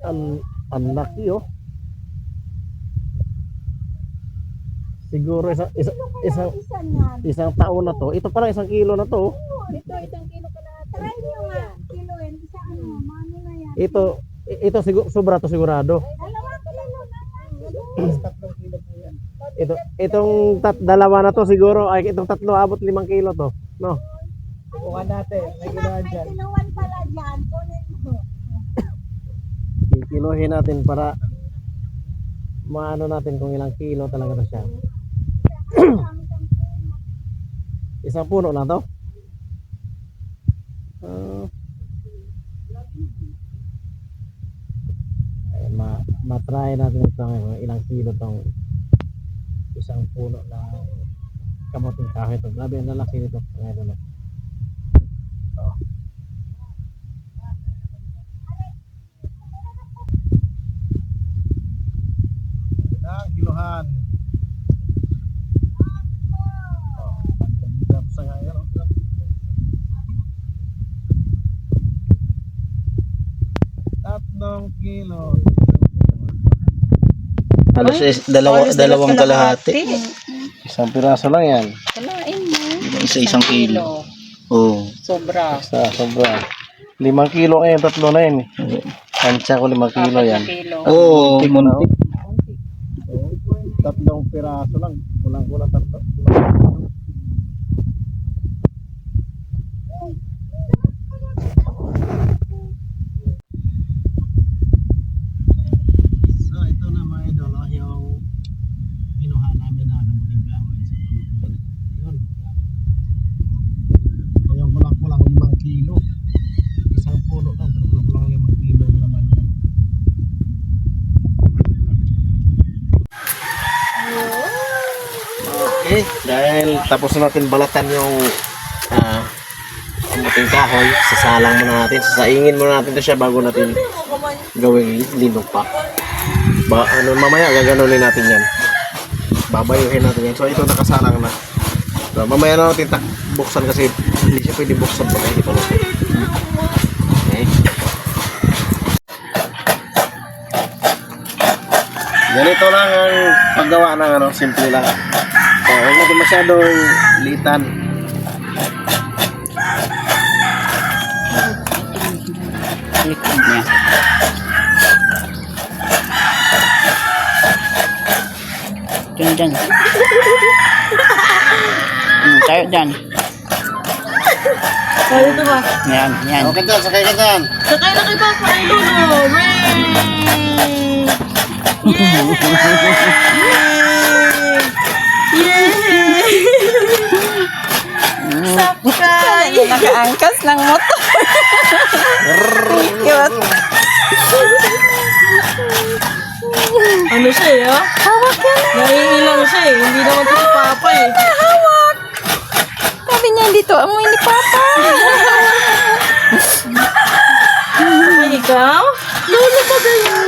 Ang laki oh. Siguro isang taon na to. Ito pala 1 kilo na to. Ito, 1 kilo kalahati. Try nyo nga, kiloin. Isa ano, mano na yan. Ito sobra to sigurado. 2 kilo na yan. 3 kilo po yan. Itong dalawa na to siguro ay itong tatlo abot 5 kilo to. No. Bukan natin. May ginawa May dyan. kiluan pala dyan. Kunin mo. Kikilohin natin para maano natin kung ilang kilo talaga to siya. Isang puno na to. Matry natin ito ilang kilo tong isang puno na kamuting kahoy to. Grabe ang lalaki nito. Ngayon oh. Ang kilohan. Sa ngayon. 3 kilo. Halos dalawang kalahati. Isang piraso lang yan. Kalain mo. Isang kilo. Oo. Sobra. Sobra. 5 kilo ngayon, 3 na yan. Kansya ko 5 kilo yan. Oo. Muntik. 3 piraso lang. Kulang-kulang 3. So ito na mga idol, yung kinuha namin na kamuting kahoy sa tulog. Yun. Yung kulang-kulang 5 kilo. Isang puno lang, pero kulang-kulang 5 kilo na naman yan. Okay, dahil tapos na natin balatan yung kamuting kahoy, sasalang muna natin, sasaingin muna natin ito siya bago natin gawing linog pa. Mamaya gaganunin natin yan. Babayuhin natin yan. So ito nakasalang na. So, mamaya na natin buksan kasi hindi siya pwede buksan pag hindi pa natin. Okay. Ganito lang ang paggawa ng simple lang. So, huwag natin masyadong litan. Likod niya. Dyan. Tayo dyan. Oh, dito ba? Yan. Okay dyan, sakay ka dyan. Sakay na kay Papa ay Lolo. Sakay! Nakaangkas ng motor. Cute. Ano siya eh, ha? Hawak yan. Naiilang siya eh. Hindi naman ito si Papa eh. Hawak. Sabi niya dito, amoy ni Papa. Ay, ikaw? Lolo pa ganyan.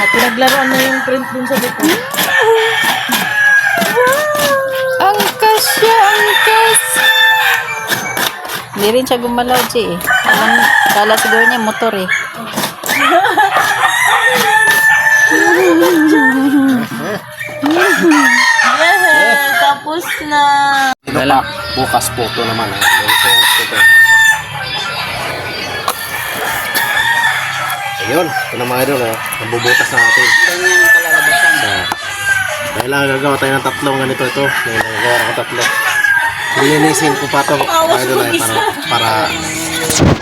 Pinaglaruan na yung print dun sa likod. Angkas siya, angkas. Hindi rin siya gumalaw, Chi. Kala siguro niya motor eh. Tapos na. Wala. Bukas po ito naman. Ayun. Ito na mga idol. Nabubutas na natin. Ganyan ang kalalabasan. So, dahil lang gagawa tayo ng 3 ganito ito. Ngayon gagawa ako 3. Lilinisin ko pa ito. Mga idol ay para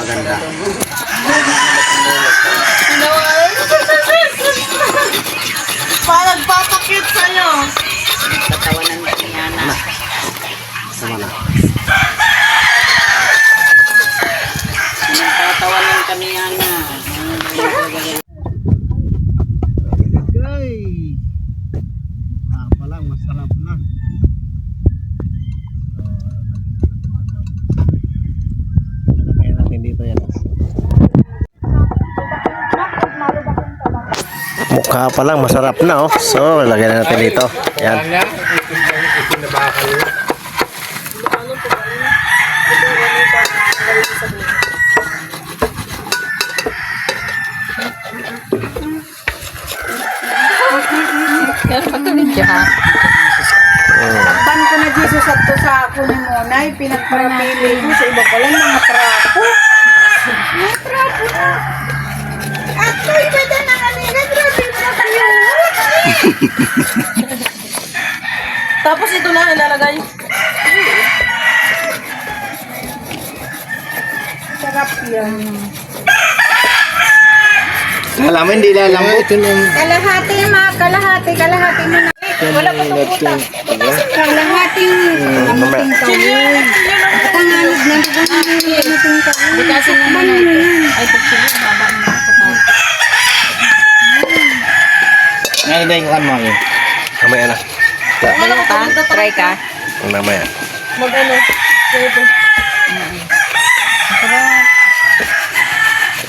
maganda. Nagpapakit sa'yo. Tatawanan niya na. Sama na. Tatawanan kami yan na. Okay. Palang masarap na. Lagay natin dito yan. Mukha pa lang masarap na oh. So, lagay na natin dito. Yan. pinagparapili mo sa iba pala mga trapo. Mga trapo na. At so, iba na na kanina, grabe na kayo. Tapos ito na ilalagay. Sarap yan. Kala mo hindi lalambot. Ito lang. Kalahati mo na. Wala pa itong utang. Kalahati amuting kawoy. Pangalig na ito amuting kawoy. Hindi kasi naman ito. Ay, pagsulit, baba mo ako pa. Ngayon na yung kan mo. Mamaya na. Wala ko pa. Try ka. Mamaya. Mag-ano. Ito.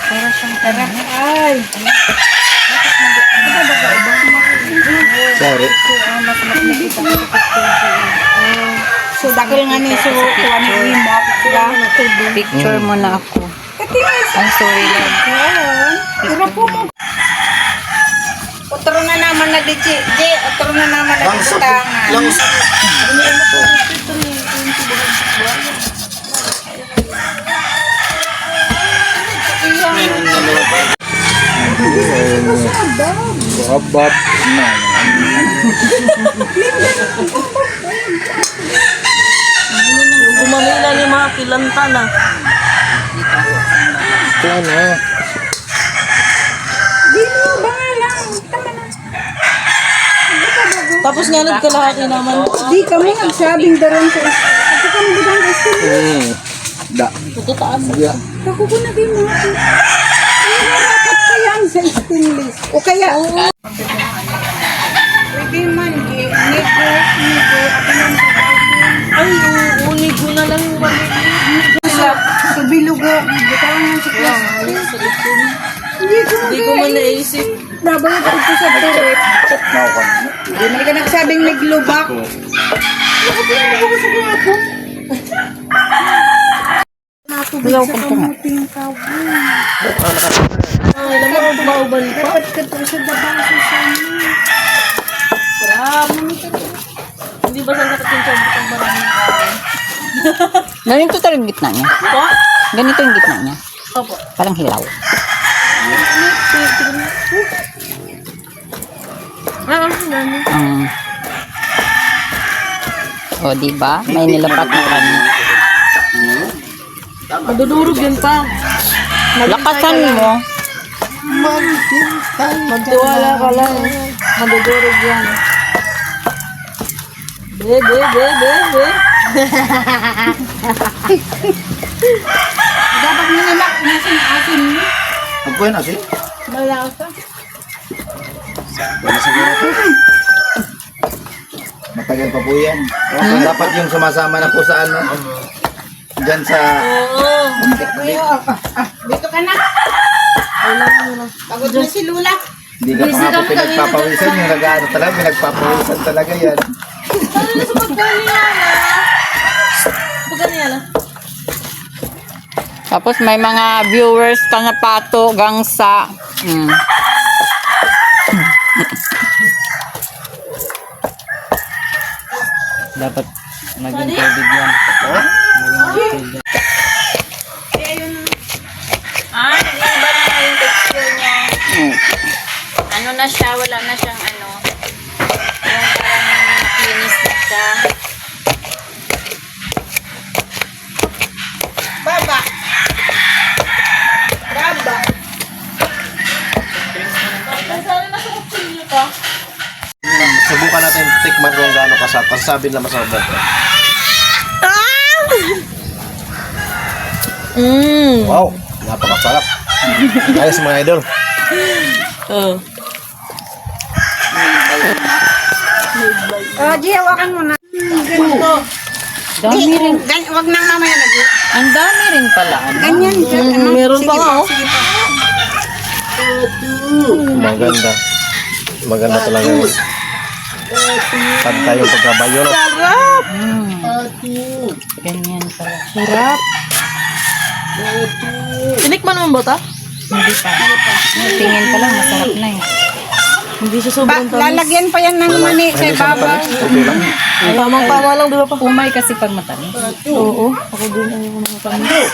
Ay. Sorry. So, dakil nga ni so, kuha ni mo ako sila. Picture mo na ako. Ang story lang. Pero po mo. Otro na naman na di otro na naman na di butangan. Babab. Yung gumamila ni mga kilanta na. Ito ano. Di mo, bangalang. Tama na. Tapos nga nagkalahati naman. Di kami nagsabing daron ko. Ako kami bidang estimate. Da. Ito taas. Ako ko na din mo. Dapat kaya ang sa stainless. O kaya, pwede man, nego. Ay, unig ko na lang yung maliit. Sa bilugo, bitawan ng sa plastic. Hindi ko man naisip. Nabangat ito sa turret. Hindi man ka nagsabing naglubak. Ako pinanabaw ko sa plato. Natubig sa kamuting kawoy. Ay, naman, bauban pa. Dapat ka to sa dabaso sa inyo. Sarap. Hindi ba saan nakatinsyon itong maraming kain? Ganito talaga yung gitna niya. Po? Ganito yung gitna niya. Opo. Parang hilaw. O, diba? May nilapat na kami. Madudurog yun pa. Lakasan mo. Magtiwala ka lang. Madudurog yan. Be. Dapat nilak nasin asin mo. Ang po yun, asin? Malasa. Wala siguro po. Matagal pa po yan. Dapat yung sumasama na po sa ano. Diyan sa... Oo. Dito ka na. Pagod na si Lula. Hindi ka pa nga po pinagpapawisan. Yung nag-ano talaga, pinagpapawisan talaga yan. Ano na sa pagkaniyala? Pagkaniyala? Tapos may mga viewers ka na pato, gangsa. Dapat naging tubig yan. Nag-iba na yung texture niya. Ano na siya, wala na siyang ano. Yung parang makinis na siya. Baba. Sana nasa kutsilyo ka. Subukan natin tikman kung gaano kasarap. Kasi sabi na masarap na ito. Wow! Napakasarap. Ayos mga idol. Oo. G, hawakan mo na. Ganito. Dami rin. Wag nang mamaya na, G. Ang dami rin pala. Ano? Ganyan, G. Meron pa nga, oh. Sige pa. Maganda. Maganda talaga yun. Pantay yung pagkabayo. No? Ganyan pala. Sarap. Tinikman mo ba ta? Hindi pa. Tingin pa lang, masarap na eh. Hindi siya sobrang tamis. Lalagyan pa yan ng mani sa ibabaw. Okay lang. Tamang-tama lang, di ba pa? Umay kasi pag matamis. Oo. Ako din ang mga tamis.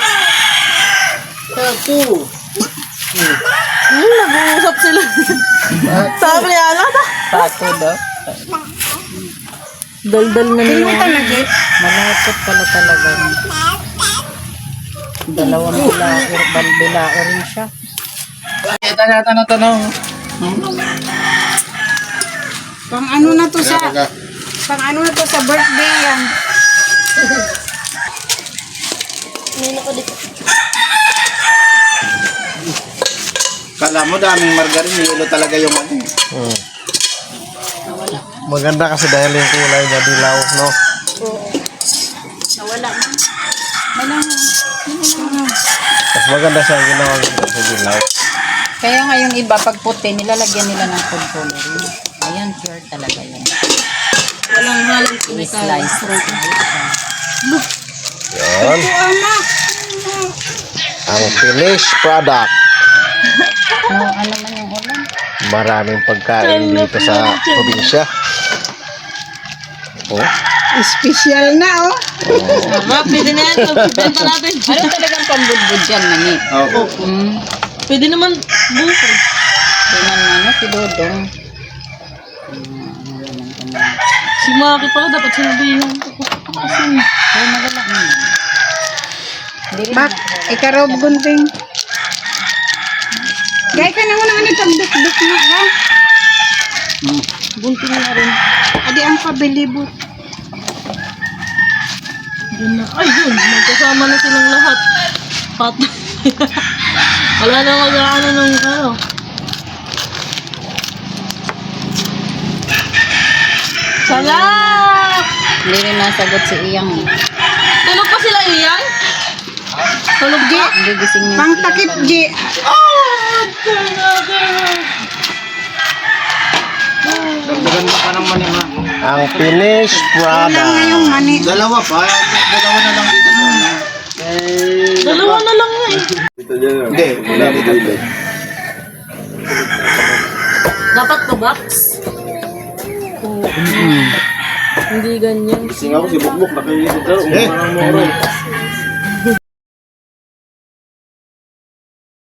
Nag-uusap sila. Sabi niya, ano ba? Pato daw. Daldal na Hindi mo niya. talaga. Malapot pala talaga. Dalawang bilaer rin siya. Pang ano na to sa... Pang ano na to sa birthday yan. Kala mo daming margarine, hilo talaga yung ano. Hmm. Maganda kasi dahil yung kulay niya dilaw, no? Nawala na. Mas maganda siya ang ginawa sa dilaw. Kaya nga yung iba, pag puti, nilalagyan nila ng food coloring. Ayan, pure talaga yan. Walang halang Slice. Yan. Ang finished product. No, ano man yung ulam? Maraming pagkain dito sa probinsya. Oh, Special na, oh. Pwede na yan. Benta natin. Ano talagang pambudbud yan, mani? Oo. Pwede naman buko. Tingnan na, no, si Dodong. Si Maki pala dapat sinabihan ko. Ay, nawala naman. Hindi rin Bak, ikarob gunting. Gaya ka na muna ano tagduk-duk na ka. Bunting na rin. Adi ang pabilibot. Yun na. Ay, yun. Magkasama na silang lahat. Pat. Wala na mag-ano ng ano. Salak! Hindi rin nasagot si Iyang. Eh. Tulog pa sila iyan? Tulog di? Hindi gising niya. Pang takip, G. Dagdagan mo pa ng mani ha. ang finished Kulang na yung product. mani. Dalawa pa, dalawa na lang dito sa una. Dalawa na lang nga eh. Hindi, wala dito. Dapat to box? Hindi ganyan. Sing ako si Bukbuk, nakaisip daw. Parang moro.